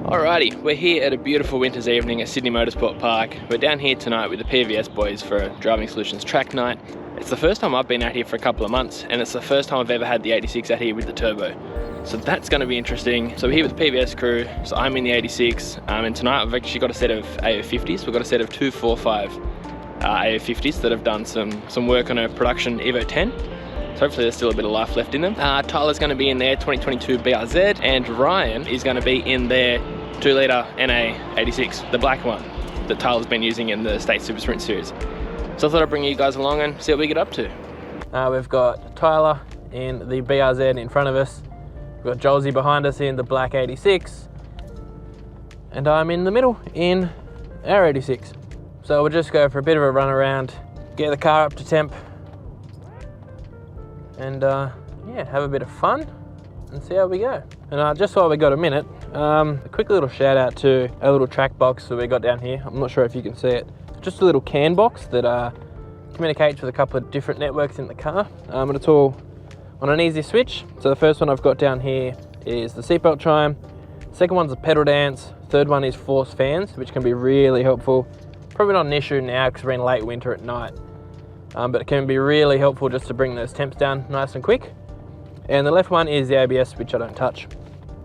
Alrighty, we're here at a beautiful winter's evening at Sydney Motorsport Park. We're down here tonight with the PVS boys for a Driving Solutions track night. It's the first time I've been out here for a couple of months, and it's the first time I've ever had the 86 out here with the turbo. So that's going to be interesting. So we're here with the PVS crew, so I'm in the 86, and tonight we've actually got a set of AO50s. We've got a set of 245 AO50s that have done some work on a production Evo 10. So hopefully there's still a bit of life left in them. Tyler's going to be in their 2022 BRZ, and Ryan is going to be in their 2-litre NA86, the black one that Tyler's been using in the State Super Sprint Series. So I thought I'd bring you guys along and see what we get up to. We've got Tyler in the BRZ in front of us. We've got Jolsey behind us in the black 86. And I'm in the middle in our 86. So we'll just go for a bit of a run around, get the car up to temp, and yeah, have a bit of fun and see how we go. And just while we got a minute, a quick little shout out to a little track box that we got down here. I'm not sure if you can see it. Just a little CAN box that communicates with a couple of different networks in the car, and it's all on an easy switch. So the first one I've got down here is the seatbelt chime. Second one's a pedal dance. Third one is force fans, which can be really helpful. Probably not an issue now because we're in late winter at night. But it can be really helpful just to bring those temps down nice and quick. And the left one is the ABS, which I don't touch.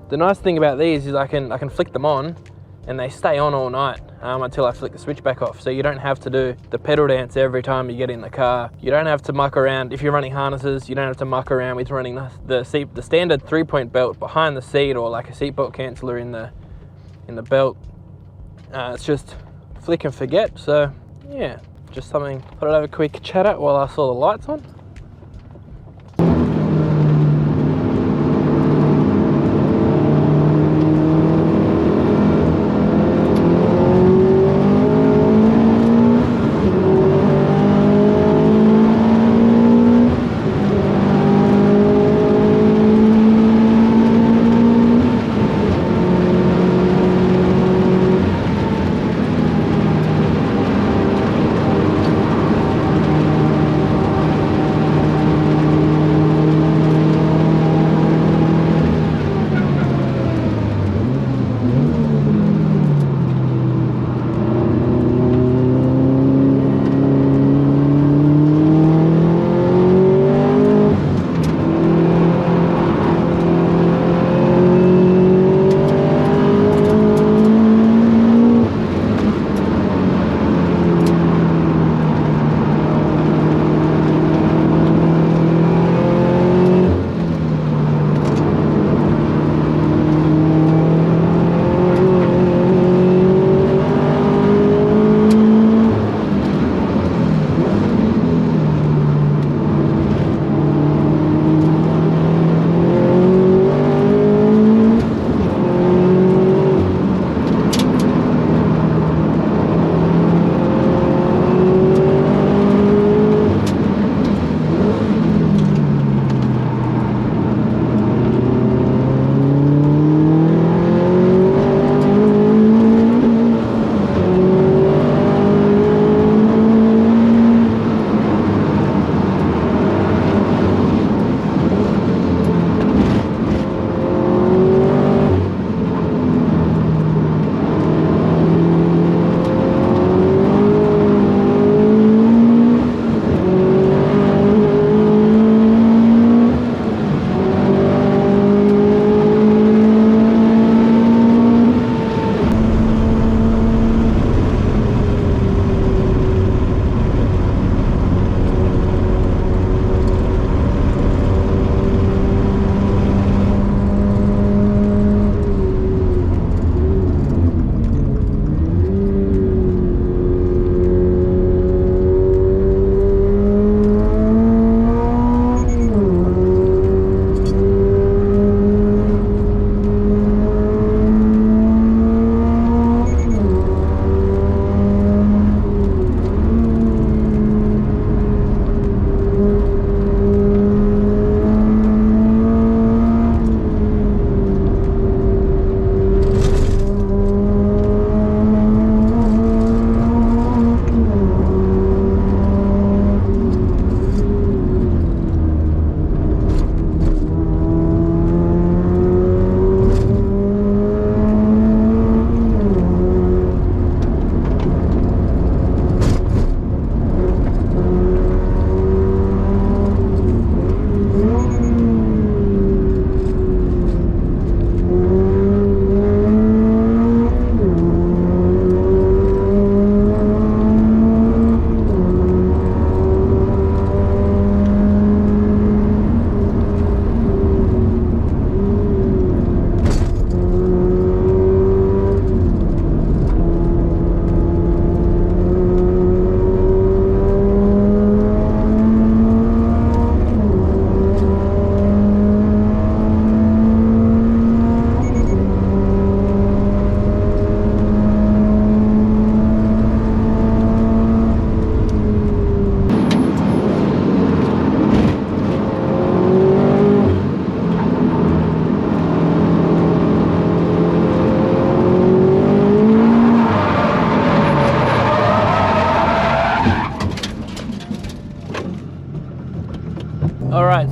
The nice thing about these is I can flick them on and they stay on all night until I flick the switch back off. So you don't have to do the pedal dance every time you get in the car. You don't have to muck around. If you're running harnesses, you don't have to muck around with running the standard 3-point belt behind the seat, or like a seatbelt canceller in the belt. It's just flick and forget. So yeah. Just something, thought I'd have a quick chat at while I saw the lights on.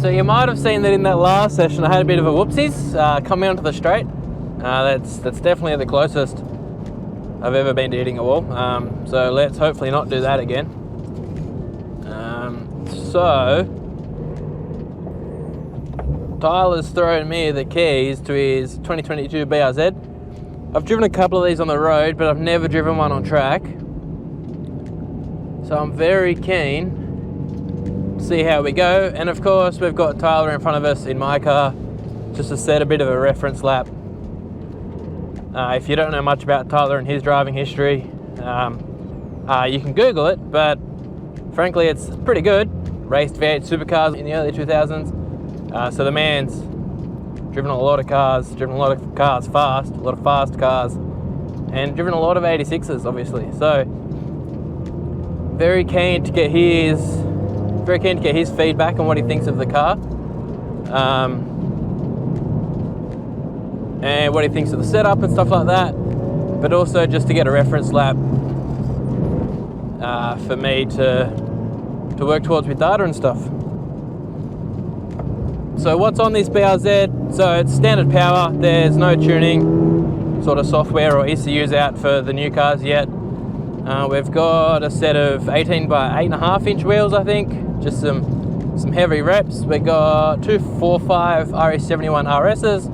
So you might have seen that in that last session I had a bit of a whoopsies coming onto the straight. That's definitely the closest I've ever been to hitting a wall. So let's hopefully not do that again. So Tyler's thrown me the keys to his 2022 BRZ. I've driven a couple of these on the road, but I've never driven one on track. So I'm very keen to see how we go. And of course, we've got Tyler in front of us in my car, just to set a bit of a reference lap. If you don't know much about Tyler and his driving history, you can Google it, but frankly, it's pretty good. Raced V8 supercars in the early 2000s. So the man's driven a lot of cars, fast, a lot of fast cars, and driven a lot of 86s, obviously. So very keen to get his feedback on what he thinks of the car, and what he thinks of the setup and stuff like that. But also just to get a reference lap for me to work towards with data and stuff. So what's on this BRZ? So it's standard power. There's no tuning sort of software or ECUs out for the new cars yet. We've got a set of 18 by 8.5 inch wheels, I think. Just some heavy reps. We've got two 4.5 RE71 RSs.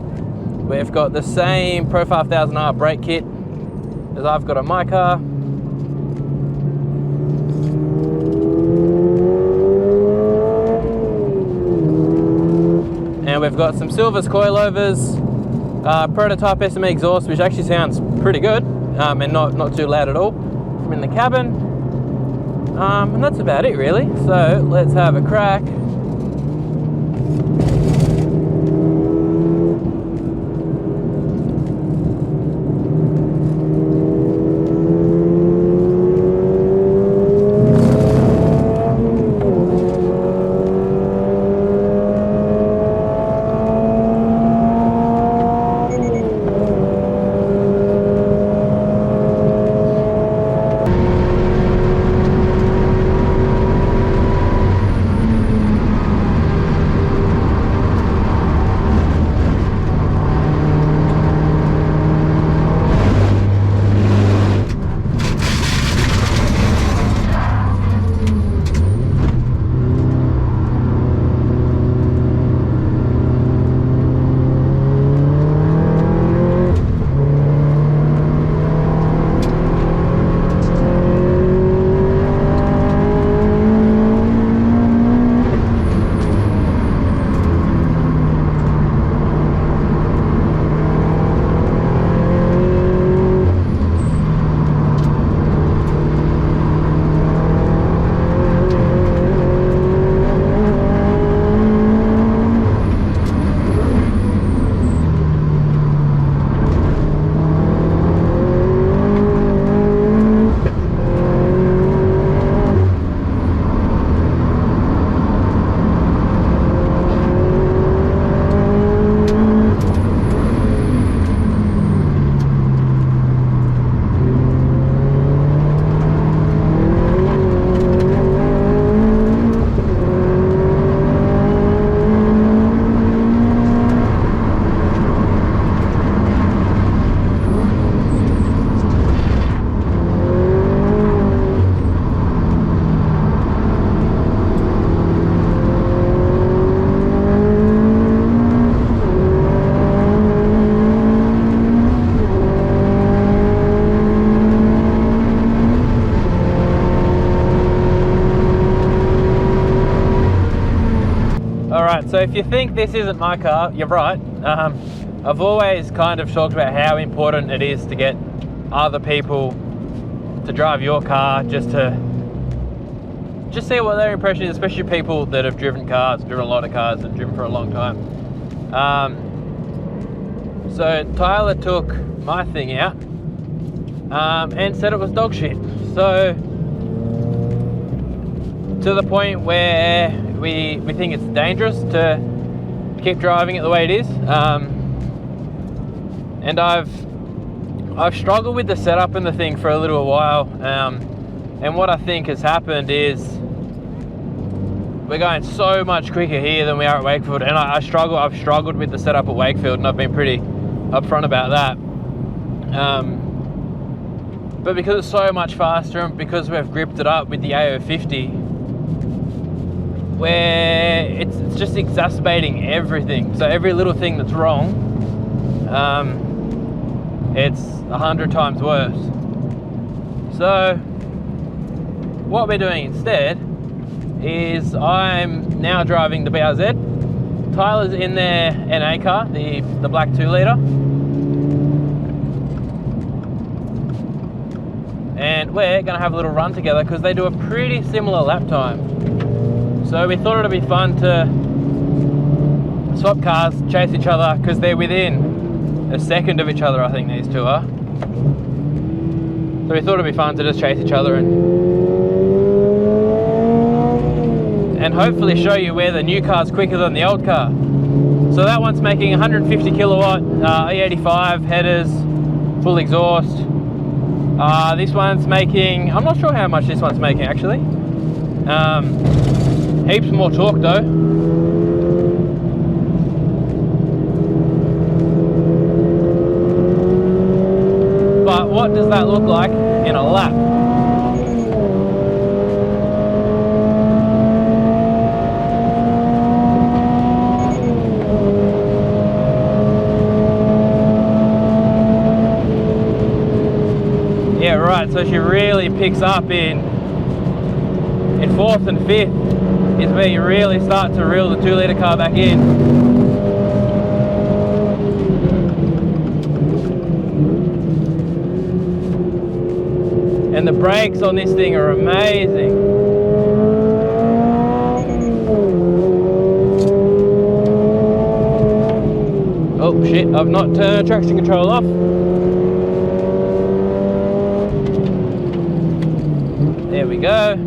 We've got the same Pro 5000R brake kit as I've got on my car. And we've got some Silver's coilovers, prototype SME exhaust, which actually sounds pretty good, and not too loud at all from in the cabin. And that's about it really. So let's have a crack. So if you think this isn't my car, you're right. I've always kind of talked about how important it is to get other people to drive your car, just see what their impression is, especially people that have driven a lot of cars and driven for a long time. So Tyler took my thing out and said it was dog shit. So to the point where we think it's dangerous to keep driving it the way it is. And I've struggled with the setup and the thing for a little while. And what I think has happened is we're going so much quicker here than we are at Wakefield, and I've struggled with the setup at Wakefield, and I've been pretty upfront about that. But because it's so much faster, and because we've gripped it up with the AO50, where it's just exacerbating everything. So every little thing that's wrong, it's 100 times worse. So what we're doing instead is I'm now driving the BRZ. Tyler's in their NA car, the black 2-litre. And we're gonna have a little run together because they do a pretty similar lap time. So we thought it'd be fun to swap cars, chase each other, because they're within a second of each other, I think these two are. So we thought it'd be fun to just chase each other and hopefully show you where the new car's quicker than the old car. So that one's making 150 kilowatt E85 headers, full exhaust. This one's making, I'm not sure how much this one's making actually. Heaps more torque though. But what does that look like in a lap? Yeah, right, so she really picks up in 4th and 5th is where you really start to reel the 2-litre car back in. And the brakes on this thing are amazing. Oh shit, I've not turned traction control off. There we go.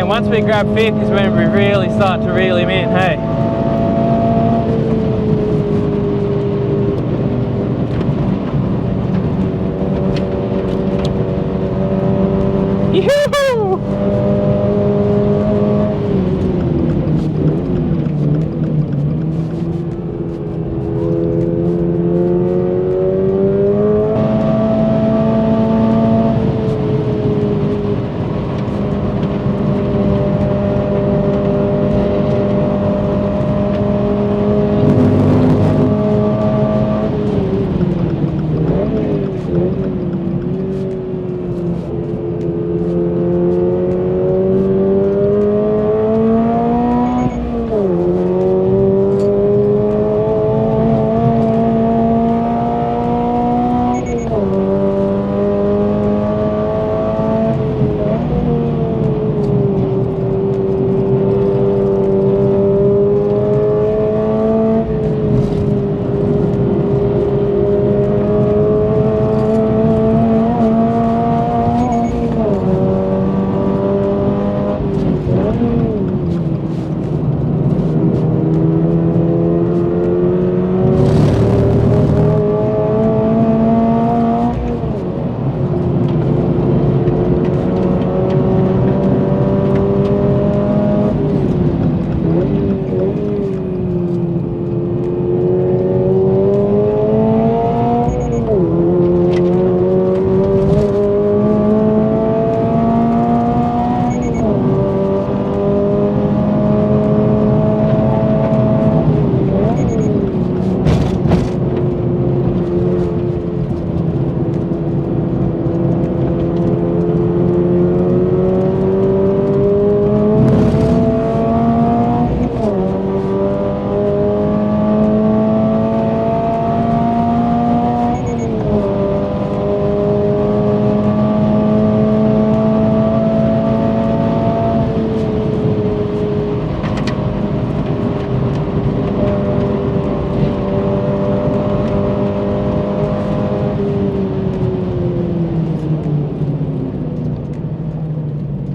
Once we grab 5th is when we really start to reel him in, hey. Yoo-hoo!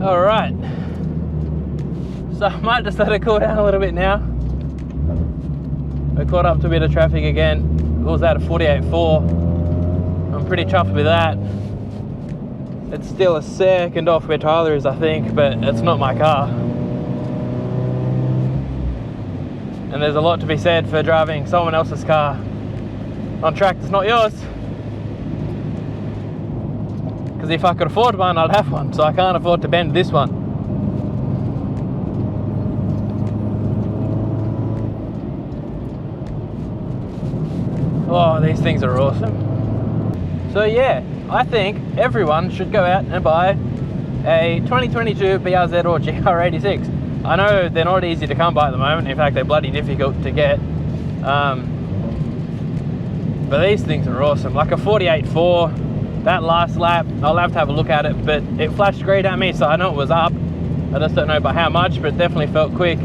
All right, so I might just let it cool down a little bit now. We caught up to a bit of traffic again. It was at a 48.4. I'm pretty chuffed with that. It's still a second off where Tyler is, I think, but it's not my car. And there's a lot to be said for driving someone else's car on track that's not yours. Because if I could afford one, I'd have one. So I can't afford to bend this one. Oh, these things are awesome. So yeah, I think everyone should go out and buy a 2022 BRZ or GR86. I know they're not easy to come by at the moment. In fact, they're bloody difficult to get. But these things are awesome. Like a 48.4, that last lap, I'll have to have a look at it, but it flashed green at me, so I know it was up. I just don't know by how much, but it definitely felt quick.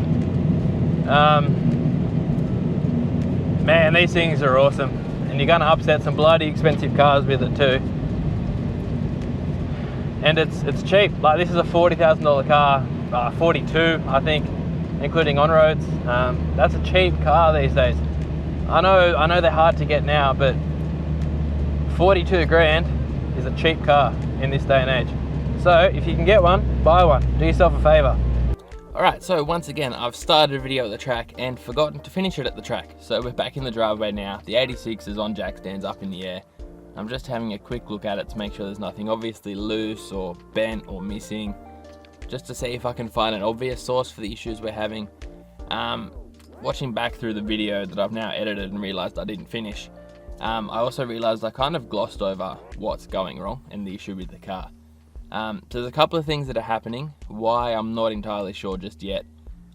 Man, these things are awesome. And you're gonna upset some bloody expensive cars with it too. And it's cheap. Like, this is a $40,000 car, 42, I think, including on roads. That's a cheap car these days. I know they're hard to get now, but 42 grand is a cheap car in this day and age. So if you can get one, buy one. Do yourself a favor. Alright, so once again, I've started a video at the track and forgotten to finish it at the track. So we're back in the driveway now. The 86 is on jack stands up in the air. I'm just having a quick look at it to make sure there's nothing obviously loose or bent or missing, just to see if I can find an obvious source for the issues we're having. Watching back through the video that I've now edited and realised I didn't finish, I also realised I kind of glossed over what's going wrong and the issue with the car. So there's a couple of things that are happening, why I'm not entirely sure just yet.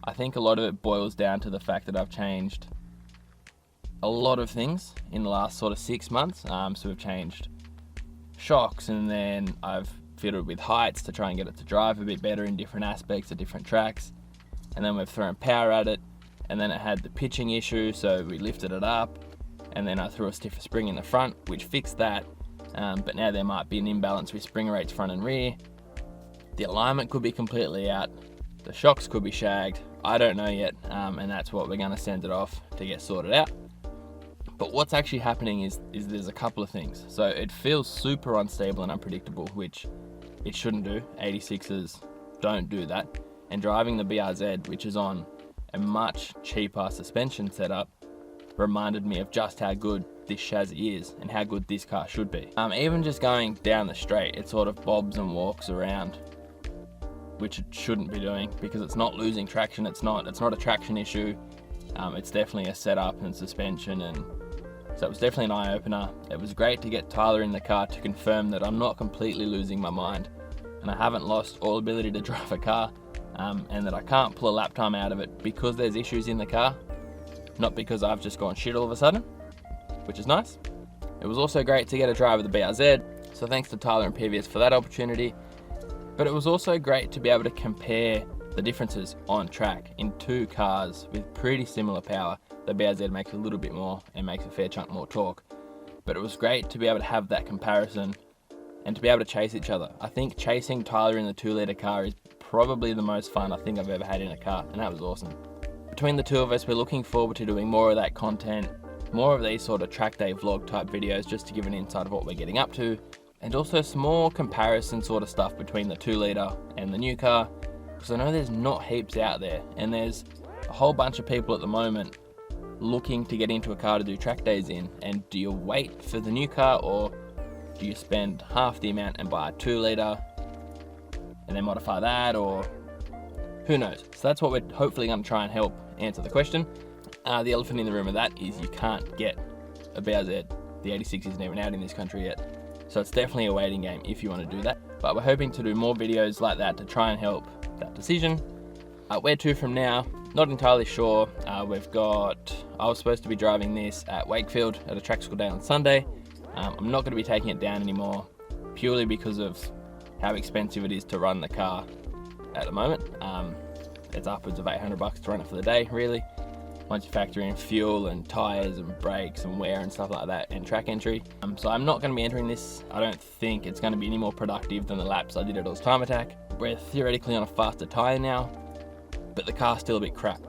I think a lot of it boils down to the fact that I've changed a lot of things in the last sort of 6 months. So we've changed shocks, and then I've fiddled with heights to try and get it to drive a bit better in different aspects of different tracks. And then we've thrown power at it, and then it had the pitching issue, so we lifted it up, and then I threw a stiffer spring in the front, which fixed that. But now there might be an imbalance with spring rates front and rear. The alignment could be completely out. The shocks could be shagged. I don't know yet, and that's what we're going to send it off to get sorted out. But what's actually happening is there's a couple of things. So it feels super unstable and unpredictable, which it shouldn't do. 86s don't do that. And driving the BRZ, which is on a much cheaper suspension setup, reminded me of just how good this chassis is and how good this car should be. Even just going down the straight, it sort of bobs and walks around, which it shouldn't be doing because it's not losing traction. It's not a traction issue. It's definitely a setup and suspension, and so it was definitely an eye-opener. It was great to get Tyler in the car to confirm that I'm not completely losing my mind and I haven't lost all ability to drive a car, and that I can't pull a lap time out of it because there's issues in the car, not because I've just gone shit all of a sudden, which is nice. It was also great to get a drive of the BRZ, so thanks to Tyler and PVS for that opportunity. But it was also great to be able to compare the differences on track in two cars with pretty similar power. The BRZ makes a little bit more and makes a fair chunk more torque, but it was great to be able to have that comparison and to be able to chase each other. I think chasing Tyler in the 2-litre car is probably the most fun I think I've ever had in a car, and that was awesome. Between the two of us, we're looking forward to doing more of that content, more of these sort of track day vlog type videos, just to give an insight of what we're getting up to, and also some more comparison sort of stuff between the 2-litre and the new car, because I know there's not heaps out there, and there's a whole bunch of people at the moment looking to get into a car to do track days in. And do you wait for the new car, or do you spend half the amount and buy a 2-litre and then modify that, or who knows? So that's what we're hopefully going to try and help answer the question. The elephant in the room of that is you can't get a BRZ. The 86 isn't even out in this country yet, so it's definitely a waiting game if you want to do that. But we're hoping to do more videos like that to try and help that decision. Where to from now? Not entirely sure. I was supposed to be driving this at Wakefield at a track school day on Sunday. I'm not going to be taking it down anymore, purely because of how expensive it is to run the car at the moment. It's upwards of $800 to run it for the day, really. once you factor in fuel and tyres and brakes and wear and stuff like that and track entry. So I'm not going to be entering this. I don't think it's going to be any more productive than the laps I did at Oz Time Attack. We're theoretically on a faster tyre now, but the car's still a bit crap.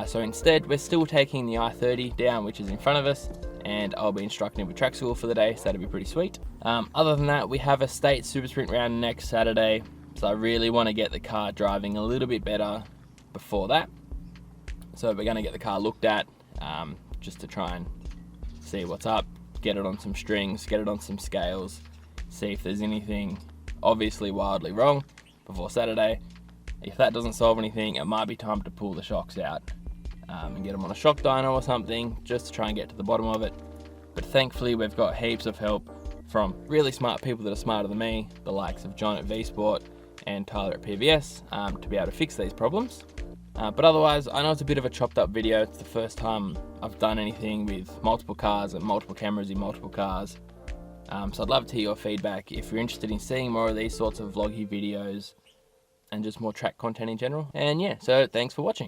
So instead, we're still taking the I-30 down, which is in front of us, and I'll be instructing with track school for the day, so that'll be pretty sweet. Other than that, we have a state super sprint round next Saturday, so I really want to get the car driving a little bit better before that. So we're going to get the car looked at, just to try and see what's up, get it on some strings, get it on some scales, see if there's anything obviously wildly wrong before Saturday. If that doesn't solve anything, it might be time to pull the shocks out and get them on a shock dyno or something, just to try and get to the bottom of it. But thankfully we've got heaps of help from really smart people that are smarter than me, the likes of John at V-Sport and Tyler at PVS, to be able to fix these problems. But otherwise, I know it's a bit of a chopped up video. It's the first time I've done anything with multiple cars and multiple cameras in multiple cars. So I'd love to hear your feedback if you're interested in seeing more of these sorts of vloggy videos and just more track content in general. And yeah, so thanks for watching.